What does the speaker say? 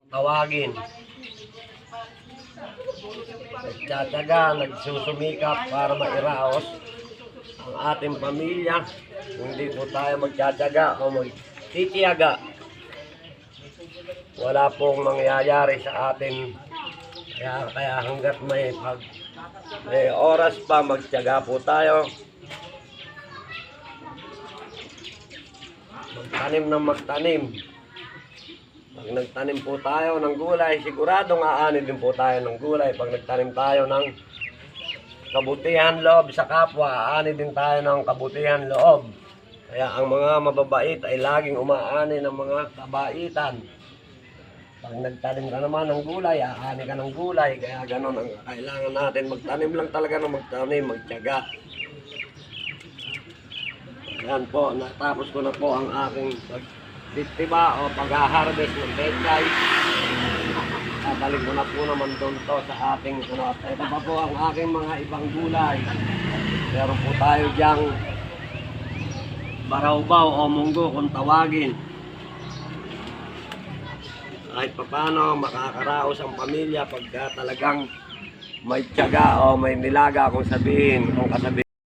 tawagin. Nagtsatsaga, nagsusumikap para mairaos ang ating pamilya. Kung hindi po tayo magtsatsaga o magtitiyaga, wala pong mangyayari sa atin. Kaya hanggat may oras pa, magtiyaga po tayo. Magtanim ng magtanim. Pag nagtanim po tayo ng gulay, siguradong aani din po tayo ng gulay. Pag nagtanim tayo ng kabutihan loob sa kapwa, aani din tayo ng kabutihan loob. Kaya ang mga mababait ay laging umaani ng mga kabaitan. Pag nagtanim ka naman ng gulay, aani ka ng gulay. Kaya ganon ang kailangan natin. Magtanim lang talaga ng magtanim, magtiyaga. Yan po, natapos ko na po ang aking pagtitiba o pag-harvest ng pechay. Babalik ko na po naman doon to sa ating at ito pa po ang aking mga ibang gulay. Meron po tayo diyang barawbaw o munggo kung tawagin. Kahit paano makakaraos ang pamilya pagka talagang may tiyaga o may nilaga kung sabihin, kung kasabihin.